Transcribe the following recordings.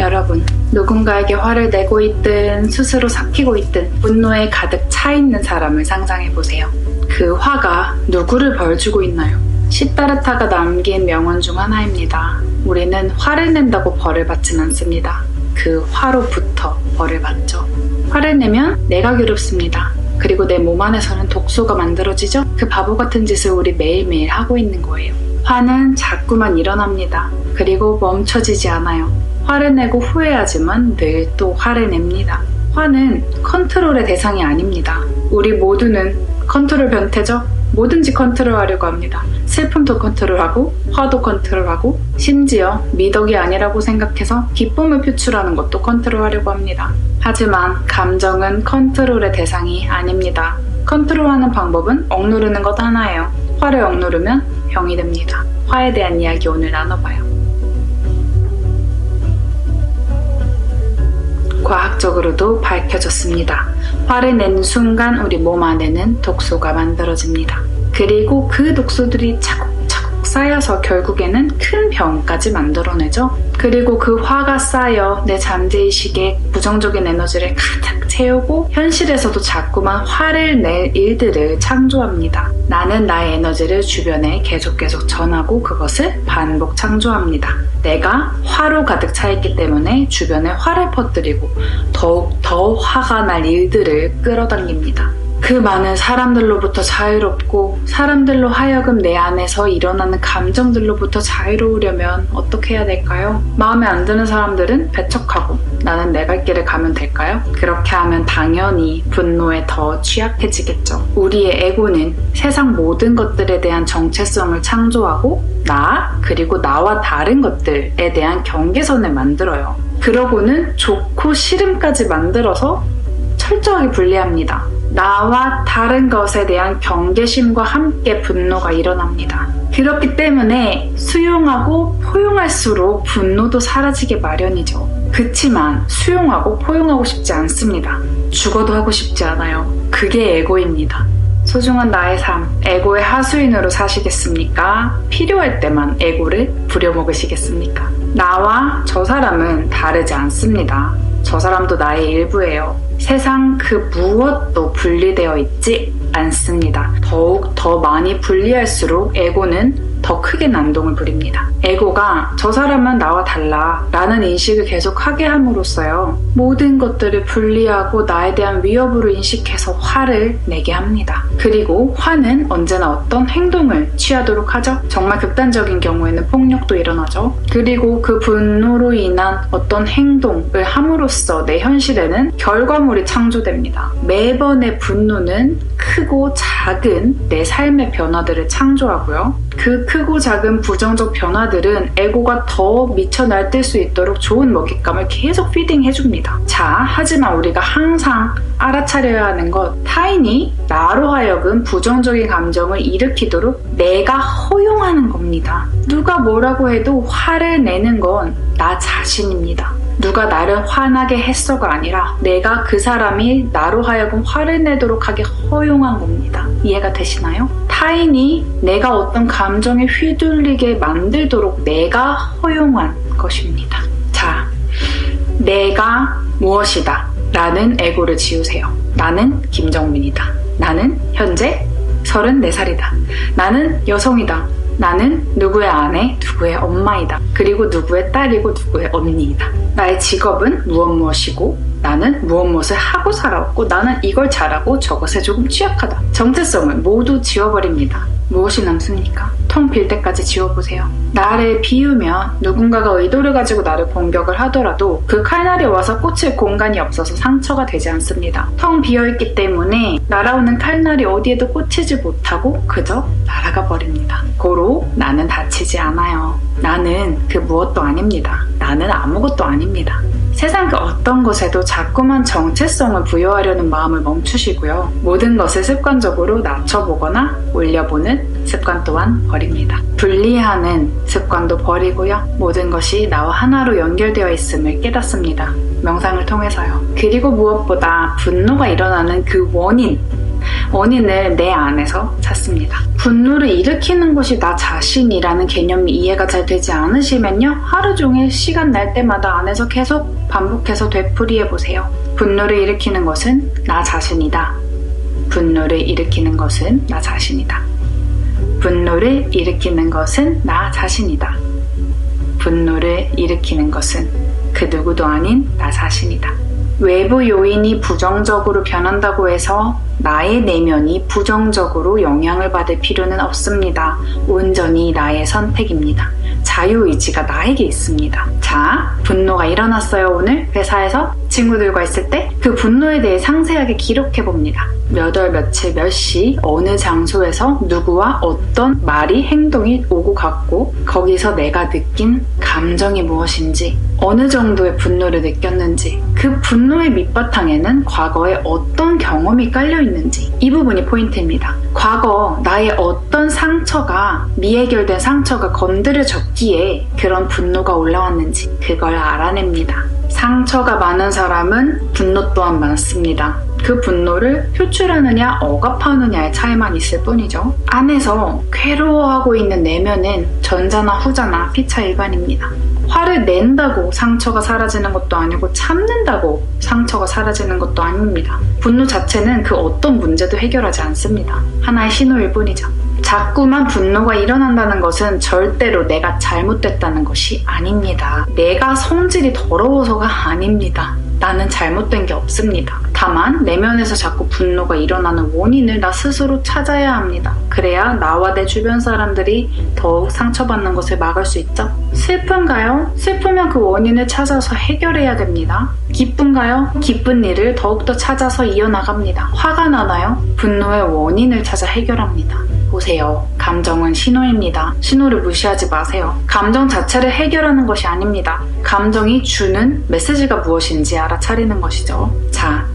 여러분, 누군가에게 화를 내고 있든 스스로 삭히고 있든 분노에 가득 차 있는 사람을 상상해보세요. 그 화가 누구를 벌주고 있나요? 시타르타가 남긴 명언 중 하나입니다. 우리는 화를 낸다고 벌을 받진 않습니다. 그 화로부터 벌을 받죠. 화를 내면 내가 괴롭습니다. 그리고 내 몸 안에서는 독소가 만들어지죠? 그 바보 같은 짓을 우리 매일매일 하고 있는 거예요. 화는 자꾸만 일어납니다. 그리고 멈춰지지 않아요. 화를 내고 후회하지만 늘 또 화를 냅니다. 화는 컨트롤의 대상이 아닙니다. 우리 모두는 컨트롤 변태죠? 뭐든지 컨트롤하려고 합니다. 슬픔도 컨트롤하고 화도 컨트롤하고 심지어 미덕이 아니라고 생각해서 기쁨을 표출하는 것도 컨트롤하려고 합니다. 하지만 감정은 컨트롤의 대상이 아닙니다. 컨트롤하는 방법은 억누르는 것 하나예요. 화를 억누르면 병이 됩니다. 화에 대한 이야기 오늘 나눠봐요. 과학적으로도 밝혀졌습니다. 화를 낸 순간 우리 몸 안에는 독소가 만들어집니다. 그리고 그 독소들이 차곡차곡 쌓여서 결국에는 큰 병까지 만들어내죠. 그리고 그 화가 쌓여 내 잠재의식에 부정적인 에너지를 가득 채우고 현실에서도 자꾸만 화를 낼 일들을 창조합니다. 나는 나의 에너지를 주변에 계속 전하고 그것을 반복 창조합니다. 내가 화로 가득 차있기 때문에 주변에 화를 퍼뜨리고 더욱 더 화가 날 일들을 끌어당깁니다. 그 많은 사람들로부터 자유롭고 사람들로 하여금 내 안에서 일어나는 감정들로부터 자유로우려면 어떻게 해야 될까요? 마음에 안 드는 사람들은 배척하고 나는 내 갈 길을 가면 될까요? 그렇게 하면 당연히 분노에 더 취약해지겠죠. 우리의 에고는 세상 모든 것들에 대한 정체성을 창조하고 그리고 나와 다른 것들에 대한 경계선을 만들어요. 그러고는 좋고 싫음까지 만들어서 철저하게 분리합니다. 나와 다른 것에 대한 경계심과 함께 분노가 일어납니다. 그렇기 때문에 수용하고 포용할수록 분노도 사라지게 마련이죠. 그치만 수용하고 포용하고 싶지 않습니다. 죽어도 하고 싶지 않아요. 그게 에고입니다. 소중한 나의 삶, 에고의 하수인으로 사시겠습니까? 필요할 때만 에고를 부려먹으시겠습니까? 나와 저 사람은 다르지 않습니다. 저 사람도 나의 일부예요. 세상 그 무엇도 분리되어 있지 않습니다. 더욱 더 많이 분리할수록 에고는 더 크게 난동을 부립니다. 에고가 저 사람은 나와 달라 라는 인식을 계속하게 함으로써요. 모든 것들을 분리하고 나에 대한 위협으로 인식해서 화를 내게 합니다. 그리고 화는 언제나 어떤 행동을 취하도록 하죠. 정말 극단적인 경우에는 폭력도 일어나죠. 그리고 그 분노로 인한 어떤 행동을 함으로써 내 현실에는 결과물이 창조됩니다. 매번의 분노는 크고 작은 내 삶의 변화들을 창조하고요. 그 크고 작은 부정적 변화들은 에고가 더 미쳐 날뛸 수 있도록 좋은 먹잇감을 계속 피딩해줍니다. 하지만 우리가 항상 알아차려야 하는 것, 타인이 나로 하여금 부정적인 감정을 일으키도록 내가 허용하는 겁니다. 누가 뭐라고 해도 화를 내는 건 나 자신입니다. 누가 나를 화나게 했어가 아니라 내가 그 사람이 나로 하여금 화를 내도록 하게 허용한 겁니다. 이해가 되시나요? 타인이 내가 어떤 감정에 휘둘리게 만들도록 내가 허용한 것입니다. 내가 무엇이다 라는 에고를 지우세요. 나는 김정민이다. 나는 현재 34살이다. 나는 여성이다. 나는 누구의 아내, 누구의 엄마이다. 그리고 누구의 딸이고 누구의 언니이다. 나의 직업은 무엇이고 나는 무엇을 하고 살아왔고 나는 이걸 잘하고 저것에 조금 취약하다. 정체성을 모두 지워버립니다. 무엇이 남습니까? 텅 빌 때까지 지워보세요. 나를 비우면 누군가가 의도를 가지고 나를 공격을 하더라도 그 칼날이 와서 꽂힐 공간이 없어서 상처가 되지 않습니다. 텅 비어있기 때문에 날아오는 칼날이 어디에도 꽂히지 못하고 그저 날아가 버립니다. 고로 나는 다치지 않아요. 나는 그 무엇도 아닙니다. 나는 아무것도 아닙니다. 세상 그 어떤 것에도 자꾸만 정체성을 부여하려는 마음을 멈추시고요. 모든 것을 습관적으로 낮춰보거나 올려보는 습관 또한 버립니다. 분리하는 습관도 버리고요. 모든 것이 나와 하나로 연결되어 있음을 깨닫습니다. 명상을 통해서요. 그리고 무엇보다 분노가 일어나는 그 원인, 원인을 내 안에서 찾습니다. 분노를 일으키는 것이 나 자신이라는 개념이 이해가 잘 되지 않으시면요, 하루 종일 시간 날 때마다 안에서 계속 반복해서 되풀이해보세요. 분노를 일으키는 것은 나 자신이다. 분노를 일으키는 것은 나 자신이다. 분노를 일으키는 것은 나 자신이다. 분노를 일으키는 것은 그 누구도 아닌 나 자신이다. 외부 요인이 부정적으로 변한다고 해서 나의 내면이 부정적으로 영향을 받을 필요는 없습니다. 온전히 나의 선택입니다. 자유의지가 나에게 있습니다. 자, 분노가 일어났어요. 오늘 회사에서 친구들과 있을 때 그 분노에 대해 상세하게 기록해봅니다. 몇 월 며칠 몇 시 어느 장소에서 누구와 어떤 말이 행동이 오고 갔고, 거기서 내가 느낀 감정이 무엇인지, 어느 정도의 분노를 느꼈는지, 그 분노의 밑바탕에는 과거에 어떤 경험이 깔려 있는지, 이 부분이 포인트입니다. 과거 나의 어떤 상처가, 미해결된 상처가 건드려졌기에 그런 분노가 올라왔는지 그걸 알아냅니다. 상처가 많은 사람은 분노 또한 많습니다. 그 분노를 표출하느냐 억압하느냐의 차이만 있을 뿐이죠. 안에서 괴로워하고 있는 내면은 전자나 후자나 피차 일반입니다. 화를 낸다고 상처가 사라지는 것도 아니고 참는다고 상처가 사라지는 것도 아닙니다. 분노 자체는 그 어떤 문제도 해결하지 않습니다. 하나의 신호일 뿐이죠. 자꾸만 분노가 일어난다는 것은 절대로 내가 잘못됐다는 것이 아닙니다. 내가 성질이 더러워서가 아닙니다. 나는 잘못된 게 없습니다. 다만 내면에서 자꾸 분노가 일어나는 원인을 나 스스로 찾아야 합니다. 그래야 나와 내 주변 사람들이 더욱 상처받는 것을 막을 수 있죠. 슬픈가요? 슬프면 그 원인을 찾아서 해결해야 됩니다. 기쁜가요? 기쁜 일을 더욱더 찾아서 이어나갑니다. 화가 나나요? 분노의 원인을 찾아 해결합니다. 보세요. 감정은 신호입니다. 신호를 무시하지 마세요. 감정 자체를 해결하는 것이 아닙니다. 감정이 주는 메시지가 무엇인지 알아차리는 것이죠. 자,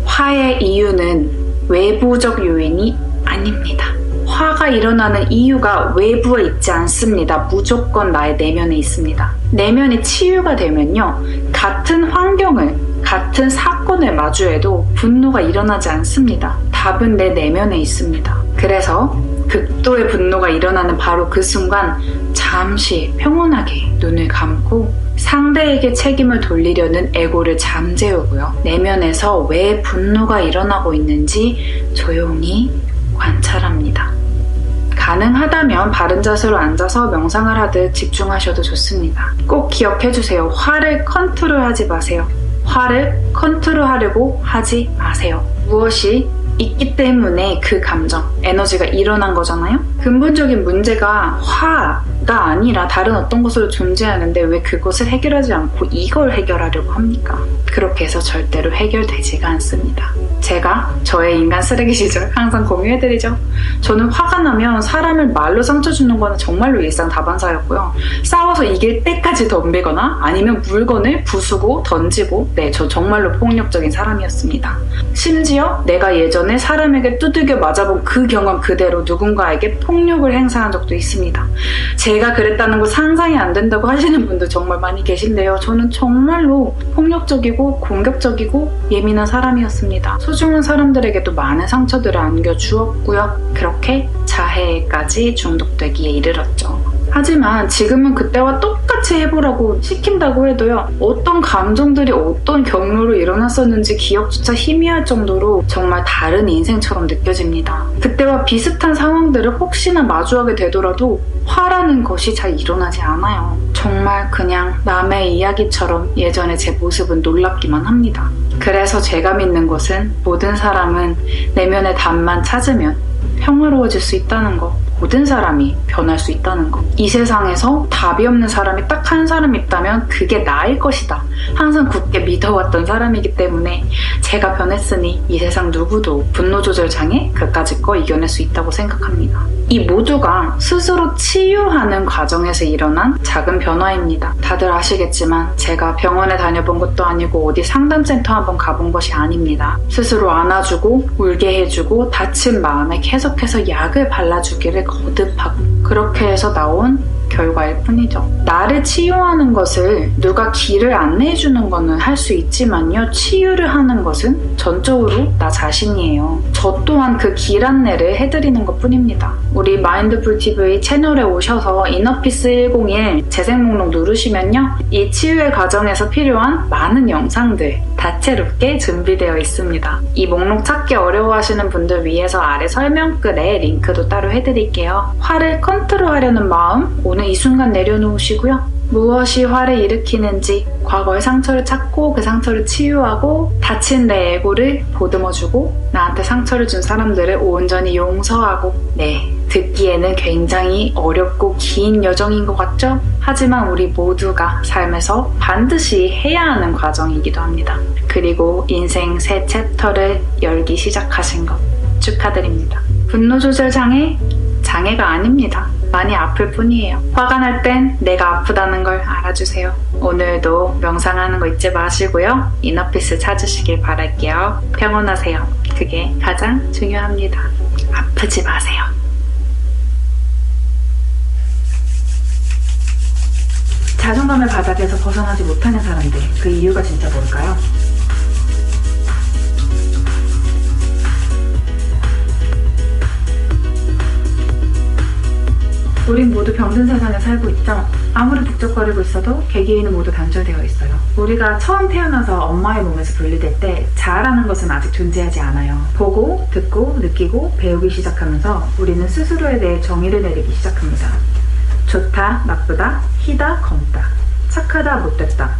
화의 이유는 외부적 요인이 아닙니다. 화가 일어나는 이유가 외부에 있지 않습니다. 무조건 나의 내면에 있습니다. 내면이 치유가 되면요, 같은 환경을, 같은 사건을 마주해도 분노가 일어나지 않습니다. 답은 내 내면에 있습니다. 그래서 극도의 분노가 일어나는 바로 그 순간 잠시 평온하게 눈을 감고 상대에게 책임을 돌리려는 에고를 잠재우고요, 내면에서 왜 분노가 일어나고 있는지 조용히 관찰합니다. 가능하다면 바른 자세로 앉아서 명상을 하듯 집중하셔도 좋습니다. 꼭 기억해주세요. 화를 컨트롤하지 마세요. 화를 컨트롤하려고 하지 마세요. 무엇이 있기 때문에 그 감정, 에너지가 일어난 거잖아요? 근본적인 문제가 화가 아니라 다른 어떤 것으로 존재하는데 왜 그것을 해결하지 않고 이걸 해결하려고 합니까? 그렇게 해서 절대로 해결되지가 않습니다. 제가 저의 인간 쓰레기 시절 항상 공유해드리죠. 저는 화가 나면 사람을 말로 상처 주는 거는 정말로 일상 다반사였고요. 싸워서 이길 때까지 덤비거나 아니면 물건을 부수고 던지고, 네, 저 정말로 폭력적인 사람이었습니다. 심지어 내가 예전에 사람에게 두들겨 맞아본 그 경험 그대로 누군가에게 폭력을 행사한 적도 있습니다. 제가 그랬다는 거 상상이 안 된다고 하시는 분들 정말 많이 계신데요. 저는 정말로 폭력적이고 공격적이고 예민한 사람이었습니다. 소중한 사람들에게도 많은 상처들을 안겨주었고요. 그렇게 자해까지 중독되기에 이르렀죠. 하지만 지금은 그때와 똑같이 해보라고 시킨다고 해도요, 어떤 감정들이 어떤 경로로 일어났었는지 기억조차 희미할 정도로 정말 다른 인생처럼 느껴집니다. 그때와 비슷한 상황들을 혹시나 마주하게 되더라도 화라는 것이 잘 일어나지 않아요. 정말 그냥 남의 이야기처럼 예전의 제 모습은 놀랍기만 합니다. 그래서 제가 믿는 것은 모든 사람은 내면의 답만 찾으면 평화로워질 수 있다는 거, 모든 사람이 변할 수 있다는 것. 이 세상에서 답이 없는 사람이 딱 한 사람 있다면 그게 나일 것이다. 항상 굳게 믿어왔던 사람이기 때문에 제가 변했으니 이 세상 누구도 분노 조절 장애 그까짓 거 이겨낼 수 있다고 생각합니다. 이 모두가 스스로 치유하는 과정에서 일어난 작은 변화입니다. 다들 아시겠지만 제가 병원에 다녀본 것도 아니고 어디 상담센터 한번 가본 것이 아닙니다. 스스로 안아주고 울게 해주고 다친 마음에 계속해서 약을 발라주기를 거듭하고, 그렇게 해서 나온 결과일 뿐이죠. 나를 치유하는 것을 누가 길을 안내해주는 거는 할 수 있지만요. 치유를 하는 것은 전적으로 나 자신이에요. 저 또한 그 길 안내를 해드리는 것 뿐입니다. 우리 마인드풀 TV 채널에 오셔서 이너피스 101 재생 목록 누르시면요. 이 치유의 과정에서 필요한 많은 영상들 다채롭게 준비되어 있습니다. 이 목록 찾기 어려워하시는 분들 위해서 아래 설명글에 링크도 따로 해드릴게요. 화를 컨트롤하려는 마음 오늘 이 순간 내려놓으시고요. 무엇이 화를 일으키는지 과거의 상처를 찾고 그 상처를 치유하고 다친 내 에고를 보듬어주고 나한테 상처를 준 사람들을 온전히 용서하고 듣기에는 굉장히 어렵고 긴 여정인 것 같죠? 하지만 우리 모두가 삶에서 반드시 해야 하는 과정이기도 합니다. 그리고 인생 새 챕터를 열기 시작하신 것 축하드립니다. 분노 조절 장애가 아닙니다. 많이 아플 뿐이에요. 화가 날 땐 내가 아프다는 걸 알아주세요. 오늘도 명상하는 거 잊지 마시고요. 이너피스 찾으시길 바랄게요. 평온하세요. 그게 가장 중요합니다. 아프지 마세요. 자존감의 바닥에서 벗어나지 못하는 사람들, 그 이유가 진짜 뭘까요? 우린 모두 병든 세상에 살고 있죠. 아무리 북적거리고 있어도 개개인은 모두 단절되어 있어요. 우리가 처음 태어나서 엄마의 몸에서 분리될 때 자아라는 것은 아직 존재하지 않아요. 보고, 듣고, 느끼고, 배우기 시작하면서 우리는 스스로에 대해 정의를 내리기 시작합니다. 좋다, 나쁘다, 희다, 검다, 착하다, 못됐다,